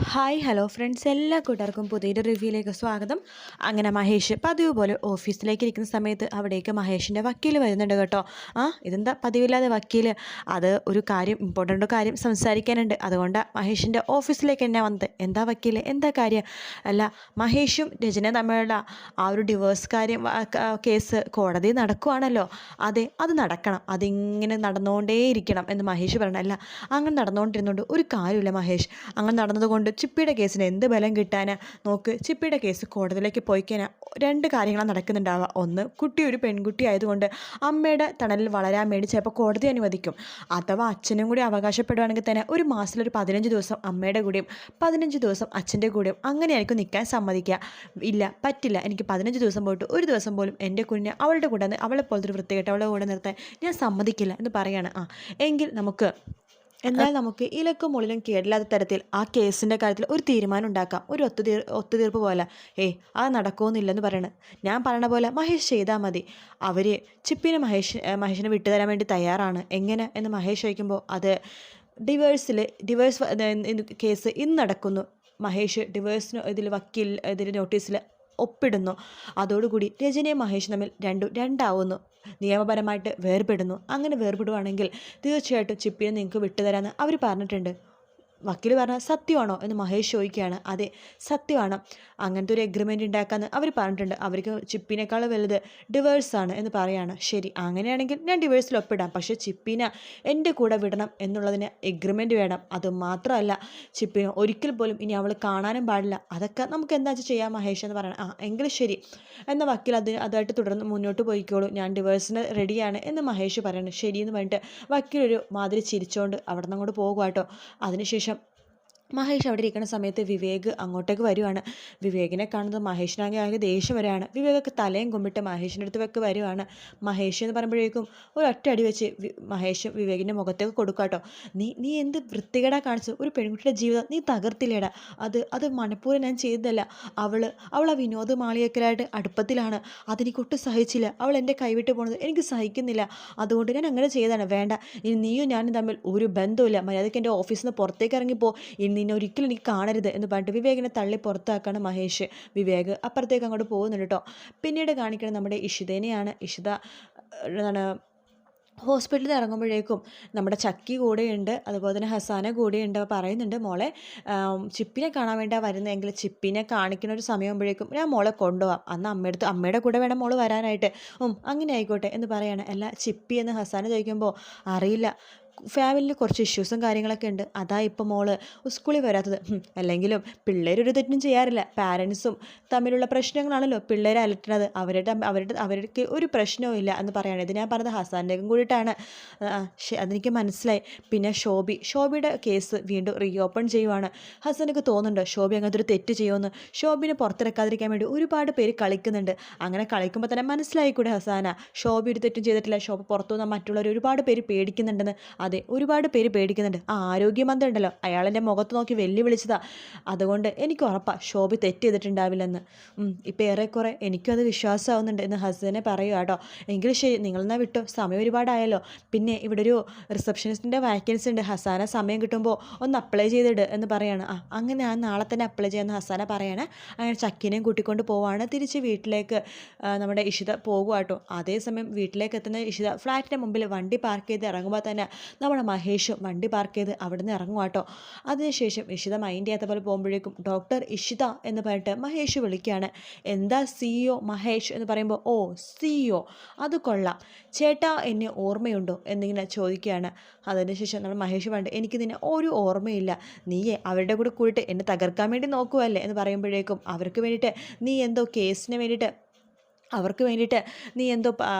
Hi hello friends, എല്ലാ കൂട്ടുകാർക്കും പുതിയൊരു റിവ്യൂയിലേക്ക് സ്വാഗതം. അങ്ങനെ മഹേഷ് പതിവ് പോലെ ഓഫീസിലേക്ക് ഇരിക്കുന്ന സമയത്ത് അവിടേക്ക് മഹേഷിൻ്റെ വക്കീൽ വരുന്നുണ്ട് കേട്ടോ. ഇതെന്താ പതിവില്ലാതെ വക്കീൽ? അത് ഒരു ഇമ്പോർട്ടൻ്റ് കാര്യം സംസാരിക്കാനുണ്ട്, അതുകൊണ്ടാണ് മഹേഷിൻ്റെ ഓഫീസിലേക്ക് തന്നെ വന്നത്. എന്താ വക്കീൽ, എന്താ കാര്യം? അല്ല, മഹേഷും രചന തമ്മിലുള്ള ആ ഒരു ഡിവോഴ്സ് കേസ് കോടതി നടക്കുവാണല്ലോ. അതെ, അത് നടക്കണം, അതിങ്ങനെ നടന്നുകൊണ്ടേയിരിക്കണം എന്ന് മഹേഷ് പറയണം. അല്ല, അങ്ങനെ നടന്നുകൊണ്ടിരുന്നുകൊണ്ട് ഒരു കാര്യമില്ല മഹേഷ്. അങ്ങനെ നടന്നതുകൊണ്ട് ചിപ്പിയുടെ കേസിന് എന്ത് ബലം കിട്ടാനാ? നോക്ക്, ചിപ്പിയുടെ കേസ് കോടതിയിലേക്ക് പോയിക്കാനാ രണ്ട് കാര്യങ്ങളാണ് നടക്കുന്നുണ്ടാവുക. ഒന്ന്, കുട്ടി ഒരു പെൺകുട്ടി ആയതുകൊണ്ട് അമ്മയുടെ തണലിൽ വളരാൻ വേണ്ടി ചിലപ്പോൾ കോടതി അനുവദിക്കും. അഥവാ അച്ഛനും കൂടി അവകാശപ്പെടുവാണെങ്കിൽ തന്നെ ഒരു മാസത്തിലൊരു 15 ദിവസം അമ്മയുടെ കൂടെയും 15 ദിവസം അച്ഛൻ്റെ കൂടെയും അങ്ങനെയായിരിക്കും നിൽക്കാൻ സമ്മതിക്കുക. ഇല്ല, പറ്റില്ല, എനിക്ക് 15 ദിവസം പോയിട്ട് ഒരു ദിവസം പോലും എൻ്റെ കുഞ്ഞിനെ അവളുടെ കൂടെ, അവളെ പോലത്തെ ഒരു വൃത്തികെട്ട അവളുടെ കൂടെ നിർത്താൻ ഞാൻ സമ്മതിക്കില്ല എന്ന് പറയാണ്. എങ്കിൽ നമുക്ക് ഇലക്കും മുള്ളിലും കേടില്ലാത്ത തരത്തിൽ ആ കേസിൻ്റെ കാര്യത്തിൽ ഒരു തീരുമാനം ഉണ്ടാക്കാം, ഒരു ഒത്തുതീർപ്പ് പോലെ. അത് നടക്കുമെന്നില്ലെന്ന് പറയണത്. ഞാൻ പറയണ പോലെ മഹേഷ് ചെയ്താൽ മതി. അവർ ചിപ്പിനെ മഹേഷിനെ വിട്ടുതരാൻ വേണ്ടി തയ്യാറാണ്. എങ്ങനെ എന്ന് മഹേഷ് ചോദിക്കുമ്പോൾ, അത് ഡിവേഴ്സ് കേസ് ഇന്ന് നടക്കുന്നു. മഹേഷ് ഇതിൽ നോട്ടീസിൽ ഒപ്പിടുന്നു. അതോടുകൂടി രജനിയും മഹേഷും തമ്മിൽ രണ്ടാവുന്നു, നിയമപരമായിട്ട് വേർപെടുന്നു. അങ്ങനെ വേർപെടുവാണെങ്കിൽ തീർച്ചയായിട്ടും ചിപ്പിയെ നിങ്ങൾക്ക് വിട്ടുതരാമെന്ന് അവർ പറഞ്ഞിട്ടുണ്ട്. വക്കീൽ പറഞ്ഞാൽ സത്യമാണോ എന്ന് മഹേഷ് ചോദിക്കുകയാണ്. അതെ, സത്യമാണ്. അങ്ങനത്തെ ഒരു എഗ്രിമെൻ്റ് ഉണ്ടാക്കാമെന്ന് അവർ പറഞ്ഞിട്ടുണ്ട്. അവർക്ക് ചിപ്പിനേക്കാൾ വലുത് ഡിവേഴ്സാണ് എന്ന് പറയാണ്. ശരി, അങ്ങനെയാണെങ്കിൽ ഞാൻ ഡിവേഴ്സിൽ ഒപ്പിടാം. പക്ഷേ ചിപ്പിനെ എൻ്റെ കൂടെ വിടണം എന്നുള്ളതിന് എഗ്രിമെൻ്റ് വേണം. അതുമാത്രമല്ല, ചിപ്പിനെ ഒരിക്കൽ പോലും ഇനി അവൾ കാണാനും പാടില്ല. അതൊക്കെ നമുക്ക് എന്താ ചെയ്യാം മഹേഷ് എന്ന് പറയണം. എങ്കിലും ശരി, എന്ന വക്കീൽ അതായിട്ട് തുടർന്ന് മുന്നോട്ട് പോയിക്കോളൂ, ഞാൻ ഡിവേഴ്സിന് റെഡിയാണ് എന്ന് മഹേഷ് പറയണം. ശരിയെന്ന് പറഞ്ഞിട്ട് വക്കീലൊരു മാതിരി ചിരിച്ചുകൊണ്ട് അവിടെ നിന്ന് അങ്ങോട്ട് പോകുക കേട്ടോ. അതിനുശേഷം മഹേഷ് അവിടെ ഇരിക്കുന്ന സമയത്ത് വിവേക് അങ്ങോട്ടേക്ക് വരുവാണ്. വിവേകിനെ കാണുന്നത് മഹേഷിനാകെ ദേഷ്യം വരികയാണ്. വിവേകൊക്കെ തലയും കുമ്പിട്ട് മഹേഷിൻ്റെ അടുത്ത് വരുവാണ്. മഹേഷ് എന്ന് പറയുമ്പോഴേക്കും ഒരൊറ്റ അടി വെച്ച് മഹേഷ് വിവേകിൻ്റെ മുഖത്തേക്ക് കൊടുക്കാട്ടോ. നീ എന്ത് വൃത്തികേടാ കാണിച്ചു? ഒരു പെൺകുട്ടിയുടെ ജീവിതം നീ തകർത്തില്ലേടാ. അത് മനഃപൂർവ്വം ഞാൻ ചെയ്തതല്ല. അവൾ ആ വിനോദ മാളികക്കലായിട്ട് അടുപ്പത്തിലാണ്. അതെനിക്കൊട്ടും സഹിച്ചില്ല. അവൾ എൻ്റെ കൈവിട്ട് പോണത് എനിക്ക് സഹിക്കുന്നില്ല. അതുകൊണ്ട് ഞാൻ അങ്ങനെ ചെയ്തതാണ്. വേണ്ട, ഇനി നീയും ഞാനും തമ്മിൽ ഒരു ബന്ധമില്ല. മര്യാദയ്ക്ക് എൻ്റെ ഓഫീസിൽ നിന്ന് പുറത്തേക്ക് ഇറങ്ങിപ്പോ. നിന്നെ ഒരിക്കലും എനിക്ക് കാണരുത് എന്ന് പറഞ്ഞിട്ട് വിവേകിനെ തള്ളി പുറത്താക്കാണ് മഹേഷ്. വിവേക് അപ്പുറത്തേക്ക് അങ്ങോട്ട് പോകുന്നുണ്ട് കേട്ടോ. പിന്നീട് കാണിക്കുന്നത് നമ്മുടെ ഇഷിതേനെയാണ്. ഇഷിത എന്താണ് ഹോസ്പിറ്റലിൽ ഇറങ്ങുമ്പോഴേക്കും നമ്മുടെ ചക്കി കൂടെയുണ്ട്, അതുപോലെ തന്നെ ഹസാന കൂടെയുണ്ട്. പറയുന്നുണ്ട്, മോളെ ചിപ്പിനെ കാണാൻ വേണ്ടിയാണ് വരുന്നതെങ്കിൽ ചിപ്പിനെ കാണിക്കുന്ന ഒരു സമയമാകുമ്പോഴേക്കും ഞാൻ മോളെ കൊണ്ടുപോകാം. അന്ന് അമ്മയുടെ കൂടെ വേണം മോള് വരാനായിട്ട്. അങ്ങനെ ആയിക്കോട്ടെ എന്ന് പറയാണ്. അല്ല, ചിപ്പി എന്ന് ഹസാന ചോദിക്കുമ്പോൾ, അറിയില്ല, ഫാമിലിയിൽ കുറച്ച് ഇഷ്യൂസും കാര്യങ്ങളൊക്കെ ഉണ്ട്, അതാ ഇപ്പം മോള് സ്കൂളിൽ വരാത്തത്. അല്ലെങ്കിലും പിള്ളേരൊരു തെറ്റും ചെയ്യാറില്ല. പാരൻസും തമ്മിലുള്ള പ്രശ്നങ്ങളാണല്ലോ പിള്ളേരെ അലട്ടുന്നത്. അവർക്ക് ഒരു പ്രശ്നവും ഇല്ല എന്ന് പറയുകയാണ്. ഇത് ഞാൻ പറഞ്ഞത് ഹസാൻ്റെയും കൂടിയിട്ടാണ്. അതെനിക്ക് മനസ്സിലായി. പിന്നെ ഷോബിയുടെ കേസ് വീണ്ടും റീഓപ്പൺ ചെയ്യുവാണ്. ഹസനക്ക് തോന്നുന്നുണ്ട് ഷോബി അങ്ങനത്തെ ഒരു തെറ്റ് ചെയ്യുമെന്ന്. ഷോബിനെ പുറത്തിറക്കാതിരിക്കാൻ വേണ്ടി ഒരുപാട് പേര് കളിക്കുന്നുണ്ട്. അങ്ങനെ കളിക്കുമ്പോൾ തന്നെ മനസ്സിലായിക്കൂടെ ഹസാന, ഷോബി ഒരു തെറ്റും ചെയ്തിട്ടില്ല, ഷോബ് പുറത്തു നിന്ന് മറ്റുള്ളവർ ഒരുപാട് പേര് പേടിക്കുന്നുണ്ടെന്ന്. അതെ, ഒരുപാട് പേര് പേടിക്കുന്നുണ്ട്. ആരോഗ്യമന്ത്രി ഉണ്ടല്ലോ, അയാളെൻ്റെ മുഖത്ത് നോക്കി വെല്ലുവിളിച്ചതാ. അതുകൊണ്ട് എനിക്ക് ഉറപ്പാണ് ഷോബി തെറ്റ് ചെയ്തിട്ടുണ്ടാവില്ലെന്ന്. ഇപ്പം ഏറെക്കുറെ എനിക്കും അത് വിശ്വാസമാവുന്നുണ്ട് എന്ന് ഹസനെ പറയുക കേട്ടോ. എങ്കിലും ശരി, നിങ്ങളെന്നാ വിട്ടോ, സമയം ഒരുപാടായല്ലോ. പിന്നെ ഇവിടെ ഒരു റിസപ്ഷനിസ്റ്റിൻ്റെ വാക്കൻസി ഉണ്ട്, ഹസാന സമയം കിട്ടുമ്പോൾ ഒന്ന് അപ്ലൈ ചെയ്തിട് എന്ന് പറയാണ്. അങ്ങനെ ഞാൻ നാളെ തന്നെ അപ്ലൈ ചെയ്യാമെന്ന് ഹസാന പറയാണ്. അങ്ങനെ ചക്കിനെയും കൂട്ടിക്കൊണ്ട് പോവാണ്. തിരിച്ച് വീട്ടിലേക്ക് നമ്മുടെ ഇഷിത പോകുക കേട്ടോ. അതേസമയം വീട്ടിലേക്ക് എത്തുന്ന ഇഷിത ഫ്ലാറ്റിൻ്റെ മുമ്പിൽ വണ്ടി പാർക്ക് ചെയ്ത് ഇറങ്ങുമ്പോൾ തന്നെ നമ്മുടെ മഹേഷ് വണ്ടി പാർക്ക് ചെയ്ത് അവിടെ നിന്ന് ഇറങ്ങുക കേട്ടോ. അതിനുശേഷം ഇഷിത മൈൻഡ് ചെയ്യാത്ത പോലെ പോകുമ്പോഴേക്കും ഡോക്ടർ ഇഷിത എന്ന് പറഞ്ഞിട്ട് മഹേഷ് വിളിക്കുകയാണ്. എന്താ CEO മഹേഷ് എന്ന് പറയുമ്പോൾ, CEO, അത് കൊള്ളാം ചേട്ടാ, എന്നെ ഓർമ്മയുണ്ടോ എന്നിങ്ങനെ ചോദിക്കുകയാണ്. അതിനുശേഷം നമ്മൾ മഹേഷ് പറഞ്ഞിട്ട്, എനിക്ക് നിന്നെ ഒരു ഓർമ്മയില്ല, നീയെ അവരുടെ കൂടെ കൂടിയിട്ട് എന്നെ തകർക്കാൻ വേണ്ടി നോക്കുവല്ലേ എന്ന് പറയുമ്പോഴേക്കും, അവർക്ക് വേണ്ടിയിട്ട് നീ എന്തോ കേസിന് വേണ്ടിയിട്ട് അവർക്ക് വേണ്ടിയിട്ട് നീ എന്തോ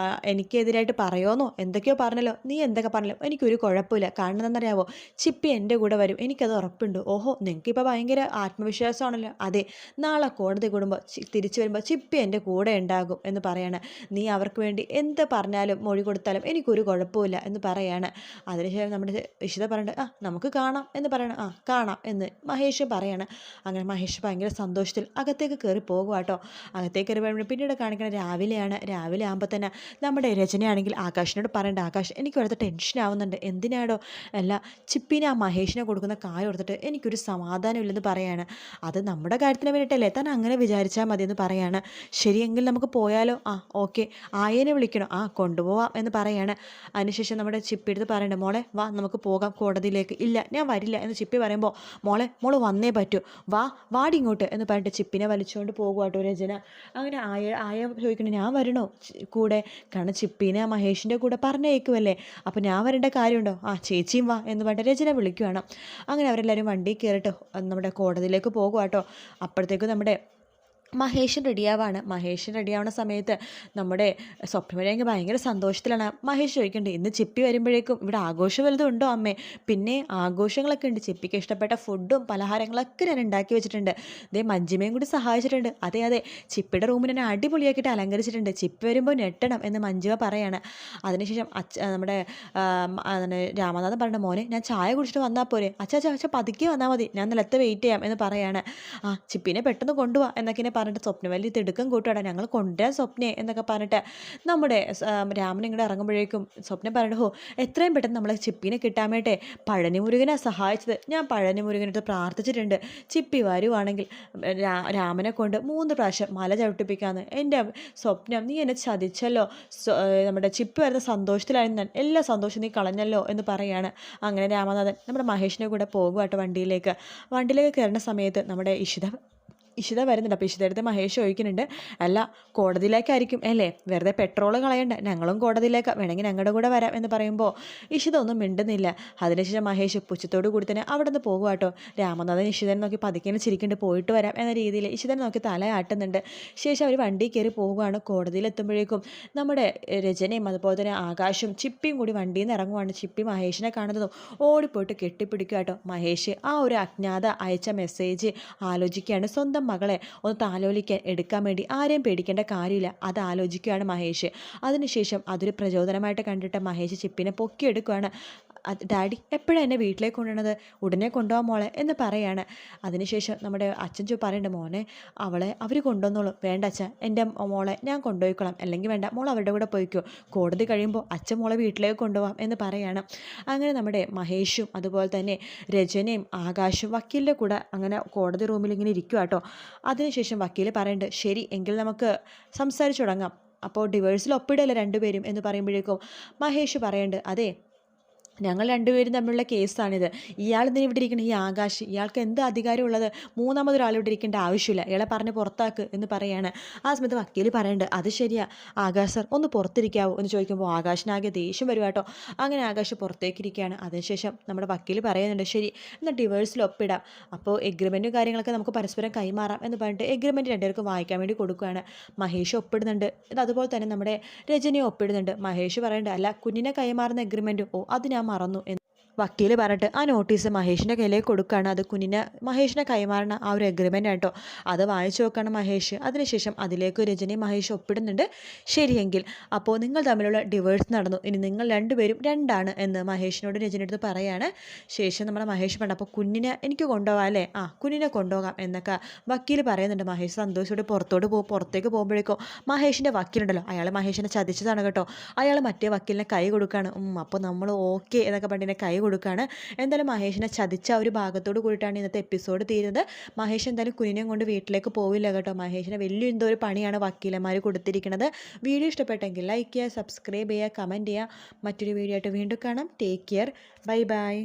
എനിക്കെതിരായിട്ട് പറയുമെന്നോ എന്തൊക്കെയോ പറഞ്ഞല്ലോ. നീ എന്തൊക്കെ പറഞ്ഞല്ലോ എനിക്കൊരു കുഴപ്പമില്ല. കാരണം എന്താണെന്നറിയാമോ, ചിപ്പി എൻ്റെ കൂടെ വരും, എനിക്കത് ഉറപ്പുണ്ട്. നിങ്ങൾക്കിപ്പോൾ ഭയങ്കര ആത്മവിശ്വാസമാണല്ലോ. അതെ, നാളെ കോടതി കൂടുമ്പോൾ തിരിച്ചു വരുമ്പോൾ ചിപ്പി എൻ്റെ കൂടെ ഉണ്ടാകും എന്ന് പറയാണ്. നീ അവർക്ക് വേണ്ടി എന്ത് പറഞ്ഞാലും മൊഴി കൊടുത്താലും എനിക്കൊരു കുഴപ്പമില്ല എന്ന് പറയാണ്. അതിനുശേഷം നമ്മുടെ ഇഷിത പറഞ്ഞിട്ട്, നമുക്ക് കാണാം എന്ന് പറയണം. കാണാം എന്ന് മഹേഷ് പറയാണ്. അങ്ങനെ മഹേഷ് ഭയങ്കര സന്തോഷത്തിൽ അകത്തേക്ക് കയറി പോകുക കേട്ടോ. അകത്തേക്ക് കയറി പിന്നീട് കാണിക്കണം രാവിലെയാണ്. രാവിലെ ആകുമ്പോൾ തന്നെ നമ്മുടെ രചനയാണെങ്കിൽ ആകാശിനോട് പറയണ്ട, ആകാശ് എനിക്ക് ഇവിടുത്തെ ടെൻഷൻ ആവുന്നുണ്ട്. എന്തിനാടോ അല്ല ചിപ്പിനെ ആ മഹേഷിനെ കൊടുക്കുന്ന കായ് കൊടുത്തിട്ട് എനിക്കൊരു സമാധാനമില്ലെന്ന് പറയാണ്. അത് നമ്മുടെ കാര്യത്തിന് വേണ്ടിയിട്ടല്ലേ, താൻ അങ്ങനെ വിചാരിച്ചാൽ മതി എന്ന് പറയാണ്. ശരിയെങ്കിൽ നമുക്ക് പോയാലോ? ആ ഓക്കെ, ആയേനെ വിളിക്കണോ? ആ കൊണ്ടുപോവാം എന്ന് പറയാണ്. അതിനുശേഷം നമ്മുടെ ചിപ്പി എടുത്ത് പറയണ്ട, മോളെ വാ നമുക്ക് പോകാം കോടതിയിലേക്ക്. ഇല്ല ഞാൻ വരില്ല എന്ന് ചിപ്പി പറയുമ്പോൾ മോള് വന്നേ പറ്റൂ, വാടി ഇങ്ങോട്ട് എന്ന് പറഞ്ഞിട്ട് ചിപ്പിനെ വലിച്ചുകൊണ്ട് പോകുവാട്ടോ രചന. അങ്ങനെ ആയ ചോദിക്കണേ, ഞാൻ വരണോ കൂടെ? കാരണം ചിപ്പീനെ മഹേഷിൻ്റെ കൂടെ പറഞ്ഞേക്കുമല്ലേ, അപ്പോൾ ഞാൻ വരേണ്ട കാര്യമുണ്ടോ? ആ ചേച്ചിയും വാ എന്ന് പറഞ്ഞിട്ട് രചന വിളിക്കുവാണ്. അങ്ങനെ അവരെല്ലാവരും വണ്ടി കയറിയിട്ട് നമ്മുടെ കോടതിയിലേക്ക് പോകുവാട്ടോ. അപ്പോഴത്തേക്കും നമ്മുടെ മഹേഷൻ റെഡിയാവുന്ന സമയത്ത് നമ്മുടെ സ്വപ്നവരെങ്കിൽ ഭയങ്കര സന്തോഷത്തിലാണ്. മഹേഷ് ചോദിക്കണ്ടേ, ഇന്ന് ചിപ്പി വരുമ്പോഴേക്കും ഇവിടെ ആഘോഷം വലുതും ഉണ്ടോ അമ്മേ? പിന്നെ ആഘോഷങ്ങളൊക്കെ ഉണ്ട്. ചിപ്പിക്ക് ഇഷ്ടപ്പെട്ട ഫുഡും പലഹാരങ്ങളൊക്കെ ഞാൻ ഉണ്ടാക്കി വെച്ചിട്ടുണ്ട്. ഇതേ മഞ്ജിമയും കൂടി സഹായിച്ചിട്ടുണ്ട്. അതെ ചിപ്പിയുടെ റൂമിൽ ഞാൻ അടിപൊളിയാക്കിയിട്ട് അലങ്കരിച്ചിട്ടുണ്ട്. ചിപ്പി വരുമ്പോൾ ഞെട്ടണം എന്ന് മഞ്ജിമ പറയാണ്. അതിനുശേഷം നമ്മുടെ രാമനാഥൻ പറഞ്ഞ, മോനെ ഞാൻ ചായ കുടിച്ചിട്ട് വന്നാൽ പോരെ? അച്ഛ പതുക്കെ വന്നാൽ മതി, ഞാൻ നിലത്ത് വെയിറ്റ് ചെയ്യാം എന്ന് പറയാണ്. ആ ചിപ്പിനെ പെട്ടെന്ന് കൊണ്ടുപോവാ എന്നൊക്കെ പറഞ്ഞിട്ട് സ്വപ്നം വലിയ തിടുക്കം കൂട്ടുകയാണ്. ഞങ്ങൾ കൊണ്ടുവരാൻ സ്വപ്നയെ എന്നൊക്കെ പറഞ്ഞിട്ട് നമ്മുടെ രാമൻ ഇങ്ങോട്ട് ഇറങ്ങുമ്പോഴേക്കും സ്വപ്നം പറഞ്ഞിട്ട്, എത്രയും പെട്ടെന്ന് നമ്മളെ ചിപ്പിനെ കിട്ടാൻ വേണ്ടി പഴനി മുരുകനെ സഹായിച്ചത്. ഞാൻ പഴനി മുരുകനടുത്ത് പ്രാർത്ഥിച്ചിട്ടുണ്ട്, ചിപ്പി വരുവാണെങ്കിൽ രാമനെ കൊണ്ട് 3 പ്രാവശ്യം മല ചവിട്ടിപ്പിക്കാമെന്ന്. എൻ്റെ സ്വപ്നം, നീ എന്നെ ചതിച്ചല്ലോ. നമ്മുടെ ചിപ്പി വരുന്ന സന്തോഷത്തിലായിരുന്നു ഞാൻ, എല്ലാ സന്തോഷം നീ കളഞ്ഞല്ലോ എന്ന് പറയാണ്. അങ്ങനെ രാമനാഥൻ നമ്മുടെ മഹേഷിനെ കൂടെ പോകുവാട്ടോ വണ്ടിയിലേക്ക് കയറുന്ന സമയത്ത് നമ്മുടെ ഇഷിത വരുന്നുണ്ട്. അപ്പോൾ ഇഷിതടുത്ത് മഹേഷ് ചോദിക്കുന്നുണ്ട്, അല്ല കോടതിയിലേക്കായിരിക്കും അല്ലേ, വെറുതെ പെട്രോൾ കളയണ്ട, ഞങ്ങളും കോടതിയിലേക്ക് വേണമെങ്കിൽ ഞങ്ങളുടെ കൂടെ വരാം എന്ന് പറയുമ്പോൾ ഇഷിത ഒന്നും മിണ്ടുന്നില്ല. അതിനുശേഷം മഹേഷ് പുച്ഛത്തോടു കൂടി തന്നെ അവിടെ നിന്ന് പോകുക കേട്ടോ. രാമനാഥൻ ഇഷിതനെ നോക്കി പതുക്കെ ചിരിക്കുന്നുണ്ട്, പോയിട്ട് വരാം എന്ന രീതിയിൽ ഇഷിതനെ നോക്കി തല ആട്ടുന്നുണ്ട്. ശേഷം അവർ വണ്ടി കയറി പോവുകയാണ്. കോടതിയിലെത്തുമ്പോഴേക്കും നമ്മുടെ രചനയും അതുപോലെ തന്നെ ആകാശും ചിപ്പിയും കൂടി വണ്ടിയിൽ നിന്ന് ഇറങ്ങുവാണ്. ചിപ്പി മഹേഷിനെ കാണുന്നതും ഓടിപ്പോയിട്ട് കെട്ടിപ്പിടിക്കുക കേട്ടോ. മഹേഷ് ആ ഒരു അജ്ഞാത അയച്ച മെസ്സേജ് ആലോചിക്കുകയാണ്. സ്വന്തം മകളെ ഒന്ന് താലോലിക്കാൻ എടുക്കാൻ വേണ്ടി ആരെയും പേടിക്കേണ്ട കാര്യമില്ല, അത് ആലോചിക്കുകയാണ് മഹേഷ്. അതിനുശേഷം അതൊരു പ്രചോദനമായിട്ട് കണ്ടിട്ട് മഹേഷ് ചിപ്പിനെ പൊക്കിയെടുക്കുകയാണ്. ഡാഡി എപ്പോഴാണ് എന്നെ വീട്ടിലേക്ക് കൊണ്ടുവന്നത്? ഉടനെ കൊണ്ടുപോകാൻ മോളെ എന്ന് പറയാണ്. അതിനുശേഷം നമ്മുടെ അച്ഛൻ പറയുന്നുണ്ട്, മോനെ അവർ കൊണ്ടുവന്നോളും, വേണ്ട അച്ഛൻ എൻ്റെ മോളെ ഞാൻ കൊണ്ടുപോയിക്കോളാം, അല്ലെങ്കിൽ വേണ്ട മോൾ അവരുടെ കൂടെ പോയിക്കോ, കോടതി കഴിയുമ്പോൾ അച്ഛൻ മോളെ വീട്ടിലേക്ക് കൊണ്ടുപോകാം എന്ന് പറയാണ്. അങ്ങനെ നമ്മുടെ മഹേഷും അതുപോലെ തന്നെ രചനയും ആകാശും വക്കീലിൻ്റെ കൂടെ അങ്ങനെ കോടതി റൂമിൽ ഇങ്ങനെ ഇരിക്കുക കേട്ടോ. അതിനുശേഷം വക്കീൽ പറയുന്നുണ്ട്, ശരി എങ്കിൽ നമുക്ക് സംസാരിച്ചു തുടങ്ങാം, അപ്പോൾ ഡിവേഴ്സിൽ ഒപ്പിടല്ലേ രണ്ടുപേരും എന്ന് പറയുമ്പോഴേക്കും മഹേഷ് പറയുന്നുണ്ട്, അതെ ഞങ്ങൾ രണ്ടുപേരും തമ്മിലുള്ള കേസാണിത്. ഇയാൾ ഇതിന് ഇവിടെ ഇരിക്കണം, ഈ ആകാശ്, ഇയാൾക്ക് എന്ത് അധികാരമുള്ളത്? മൂന്നാമതൊരാൾ ഇവിടെ ഇരിക്കേണ്ട ആവശ്യമില്ല, ഇയാളെ പറഞ്ഞ് പുറത്താക്ക് എന്ന് പറയാണ്. ആ സമയത്ത് വക്കീൽ പറയുന്നുണ്ട്, അത് ശരിയാ ആകാശ് സർ, ഒന്ന് പുറത്തിരിക്കാവോ എന്ന് ചോദിക്കുമ്പോൾ ആകാശിനാകെ ദേഷ്യം വരും കേട്ടോ. അങ്ങനെ ആകാശ് പുറത്തേക്കിരിക്കുകയാണ്. അതിനുശേഷം നമ്മുടെ വക്കീൽ പറയുന്നുണ്ട്, ശരി എന്നാൽ ഡിവേഴ്സിൽ ഒപ്പിടാം, അപ്പോൾ എഗ്രിമെൻറ്റും കാര്യങ്ങളൊക്കെ നമുക്ക് പരസ്പരം കൈമാറാം എന്ന് പറഞ്ഞിട്ട് എഗ്രിമെൻറ്റ് രണ്ടുപേർക്കും വായിക്കാൻ വേണ്ടി കൊടുക്കുകയാണ്. മഹേഷ് ഒപ്പിടുന്നുണ്ട്. അതുപോലെ തന്നെ നമ്മുടെ രജനിയും ഒപ്പിടുന്നുണ്ട്. മഹേഷ് പറയുന്നുണ്ട്, അല്ല കുഞ്ഞിനെ കൈമാറുന്ന എഗ്രിമെൻറ്റും, അത് ഞാൻ മറന്നു എന്ന് വക്കീൽ പറഞ്ഞിട്ട് ആ നോട്ടീസ് മഹേഷിൻ്റെ കയ്യിലേക്ക് കൊടുക്കുകയാണ്. അത് മഹേഷിനെ കൈമാറുന്ന ആ ഒരു എഗ്രിമെൻ്റ് ആട്ടോ. അത് വായിച്ചു നോക്കുകയാണ് മഹേഷ്. അതിനുശേഷം അതിലേക്ക് രജനി മഹേഷ് ഒപ്പിടുന്നുണ്ട്. ശരിയെങ്കിൽ അപ്പോൾ നിങ്ങൾ തമ്മിലുള്ള ഡിവേഴ്സ് നടന്നു, ഇനി നിങ്ങൾ രണ്ടുപേരും രണ്ടാണ് എന്ന് മഹേഷിനോട് രജനിയെടുത്ത് പറയാണ്. ശേഷം നമ്മുടെ മഹേഷ് പറഞ്ഞു, അപ്പോൾ കുഞ്ഞിനെ എനിക്ക് കൊണ്ടുപോകാം അല്ലേ? ആ കുഞ്ഞിനെ കൊണ്ടുപോകാം എന്നൊക്കെ വക്കീൽ പറയുന്നുണ്ട്. മഹേഷ് സന്തോഷത്തോടെ പുറത്തേക്ക് പോകുമ്പോഴേക്കോ മഹേഷിൻ്റെ വക്കീലുണ്ടല്ലോ, അയാൾ മഹേഷിനെ ചതിച്ചതാണ് കേട്ടോ. അയാൾ മറ്റേ വക്കീലിനെ കൈ കൊടുക്കുകയാണ്. അപ്പോൾ നമ്മൾ ഓക്കെ എന്നൊക്കെ പറഞ്ഞിട്ട് കൈ കൊടുക്കുകയാണ്. എന്തായാലും മഹേഷിനെ ചതിച്ച ഒരു ഭാഗത്തോട് കൂടിയിട്ടാണ് ഇന്നത്തെ എപ്പിസോഡ് തീരുന്നത്. മഹേഷ് എന്തായാലും കുഞ്ഞിനെയും കൊണ്ട് വീട്ടിലേക്ക് പോവില്ല കേട്ടോ. മഹേഷിന് വലിയ എന്തോ ഒരു പണിയാണ് വക്കീലന്മാർ കൊടുത്തിരിക്കുന്നത്. വീഡിയോ ഇഷ്ടപ്പെട്ടെങ്കിൽ ലൈക്ക് ചെയ്യുക, സബ്സ്ക്രൈബ് ചെയ്യുക, കമൻറ്റ് ചെയ്യുക. മറ്റൊരു വീഡിയോ ആയിട്ട് വീണ്ടും കാണാം. Take care, bye bye.